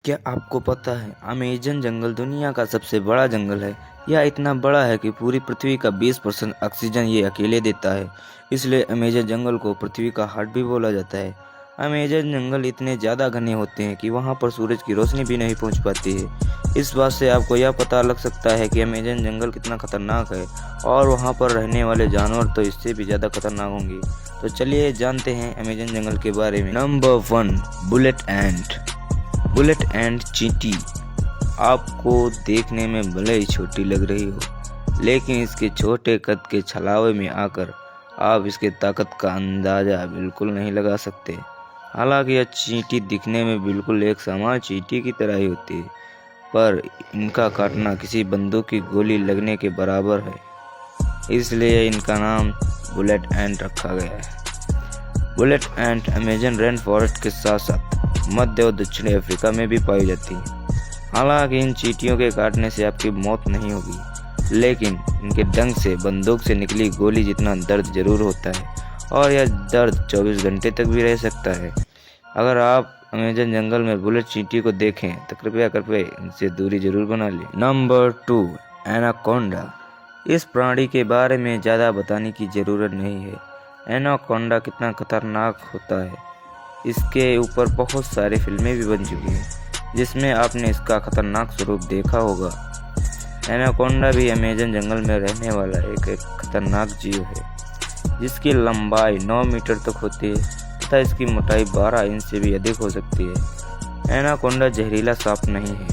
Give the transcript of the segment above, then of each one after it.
क्या आपको पता है अमेज़न जंगल दुनिया का सबसे बड़ा जंगल है। यह इतना बड़ा है कि पूरी पृथ्वी का 20% ऑक्सीजन ये अकेले देता है। इसलिए अमेज़न जंगल को पृथ्वी का हार्ट भी बोला जाता है। अमेज़न जंगल इतने ज़्यादा घने होते हैं कि वहाँ पर सूरज की रोशनी भी नहीं पहुँच पाती है। इस बात से आपको यह पता लग सकता है कि अमेज़न जंगल कितना खतरनाक है और वहाँ पर रहने वाले जानवर तो इससे भी ज़्यादा खतरनाक होंगे। तो चलिए जानते हैं अमेज़न जंगल के बारे में। नंबर 1, बुलेट एंट। बुलेट एंट चींटी आपको देखने में भले ही छोटी लग रही हो, लेकिन इसके छोटे कद के छलावे में आकर आप इसके ताकत का अंदाज़ा बिल्कुल नहीं लगा सकते। हालांकि यह चींटी दिखने में बिल्कुल एक सामान्य चींटी की तरह ही होती है, पर इनका काटना किसी बंदूक की गोली लगने के बराबर है। इसलिए इनका नाम बुलेट एंट रखा गया है। बुलेट एंट अमेज़न रेन फॉरेस्ट के साथ साथ मध्य और दक्षिणी अफ्रीका में भी पाई जाती है। हालांकि इन चींटियों के काटने से आपकी मौत नहीं होगी, लेकिन इनके डंक से बंदूक से निकली गोली जितना दर्द जरूर होता है और यह दर्द 24 घंटे तक भी रह सकता है। अगर आप अमेज़न जंगल में बुलेट चींटी को देखें तो कृपया इनसे दूरी जरूर बना लें। Number 2, anaconda. इस प्राणी के बारे में ज़्यादा बताने की ज़रूरत नहीं है। एनाकोंडा कितना खतरनाक होता है, इसके ऊपर बहुत सारे फिल्में भी बन चुकी हैं, जिसमें आपने इसका खतरनाक स्वरूप देखा होगा। एनाकोंडा भी अमेज़न जंगल में रहने वाला एक खतरनाक जीव है, जिसकी लंबाई 9 मीटर तक होती है तथा इसकी मोटाई 12 इंच से भी अधिक हो सकती है। एनाकोंडा जहरीला सांप नहीं है,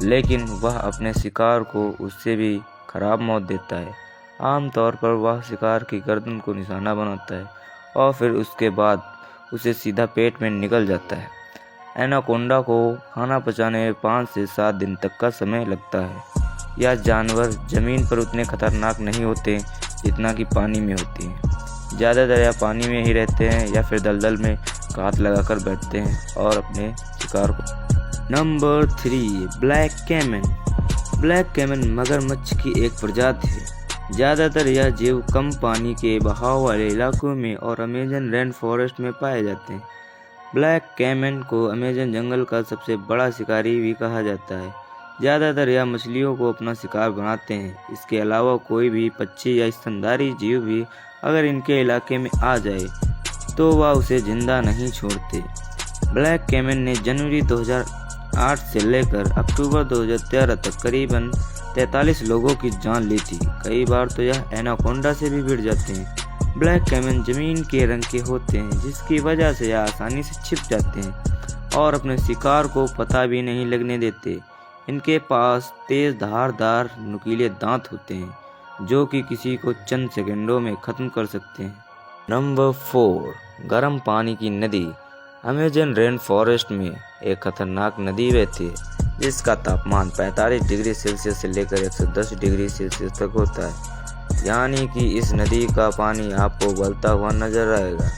लेकिन वह अपने शिकार को उससे भी खराब मौत देता है। आमतौर पर वह शिकार की गर्दन को निशाना बनाता है और फिर उसके बाद उसे सीधा पेट में निकल जाता है। एनाकोंडा को खाना पचाने में 5 से 7 दिन तक का समय लगता है। यह जानवर ज़मीन पर उतने खतरनाक नहीं होते जितना कि पानी में होते हैं। ज़्यादातर यह पानी में ही रहते हैं या फिर दलदल में घात लगाकर बैठते हैं और अपने शिकार को। Number 3, black caiman. Black caiman मगरमच्छ की एक प्रजाति है। ज़्यादातर यह जीव कम पानी के बहाव वाले इलाकों में और अमेज़न रेन फॉरेस्ट में पाए जाते हैं। ब्लैक कैमन को अमेज़न जंगल का सबसे बड़ा शिकारी भी कहा जाता है। ज़्यादातर यह मछलियों को अपना शिकार बनाते हैं। इसके अलावा कोई भी पक्षी या स्तनधारी जीव भी अगर इनके इलाके में आ जाए तो वह उसे जिंदा नहीं छोड़ते। ब्लैक कैमन ने जनवरी 2008 से लेकर अक्टूबर 2013 तक करीबन 43 लोगों की जान ली थी। कई बार तो यह एनाकोंडा से भी भिड़ जाते हैं। ब्लैक कैमन जमीन के रंग के होते हैं, जिसकी वजह से यह आसानी से छिप जाते हैं और अपने शिकार को पता भी नहीं लगने देते। इनके पास तेज धारदार नुकीले दांत होते हैं, जो कि किसी को चंद सेकंडों में खत्म कर सकते हैं। नंबर 4, गर्म पानी की नदी। अमेज़न रेन फॉरेस्ट में एक खतरनाक नदी बहती है, जिसका तापमान 45 डिग्री सेल्सियस से लेकर 110 डिग्री सेल्सियस तक होता है। यानी कि इस नदी का पानी आपको उबलता हुआ नजर आएगा।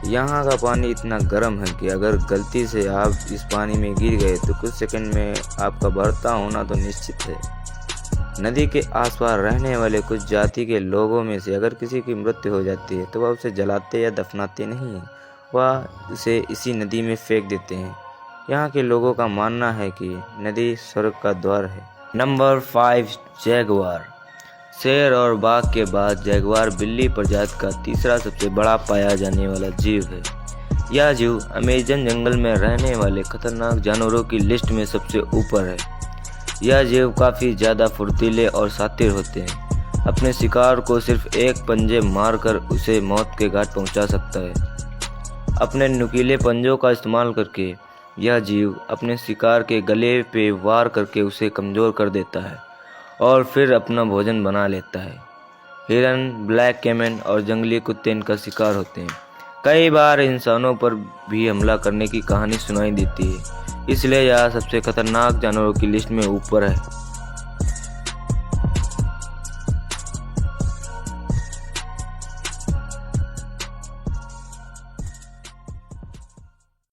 यहाँ का पानी इतना गर्म है कि अगर गलती से आप इस पानी में गिर गए तो कुछ सेकंड में आपका बढ़ता होना तो निश्चित है। नदी के आसपास रहने वाले कुछ जाति के लोगों में से अगर किसी की मृत्यु हो जाती है तो वह उसे जलाते या दफनाते नहीं हैं, वह उसे इसी नदी में फेंक देते हैं। यहाँ के लोगों का मानना है कि नदी स्वर्ग का द्वार है। Number 5, Jaguar. शेर और बाघ के बाद जैगुआर बिल्ली प्रजाति का तीसरा सबसे बड़ा पाया जाने वाला जीव है। यह जीव अमेज़न जंगल में रहने वाले खतरनाक जानवरों की लिस्ट में सबसे ऊपर है। यह जीव काफ़ी ज़्यादा फुर्तीले और शातिर होते हैं। अपने शिकार को सिर्फ एक पंजे मारकर उसे मौत के घाट पहुंचा सकता है। अपने नुकीले पंजों का इस्तेमाल करके यह जीव अपने शिकार के गले पे वार करके उसे कमज़ोर कर देता है और फिर अपना भोजन बना लेता है। हिरन, ब्लैक कैमन और जंगली कुत्ते इनका शिकार होते हैं। कई बार इंसानों पर भी हमला करने की कहानी सुनाई देती है, इसलिए यह सबसे खतरनाक जानवरों की लिस्ट में ऊपर है।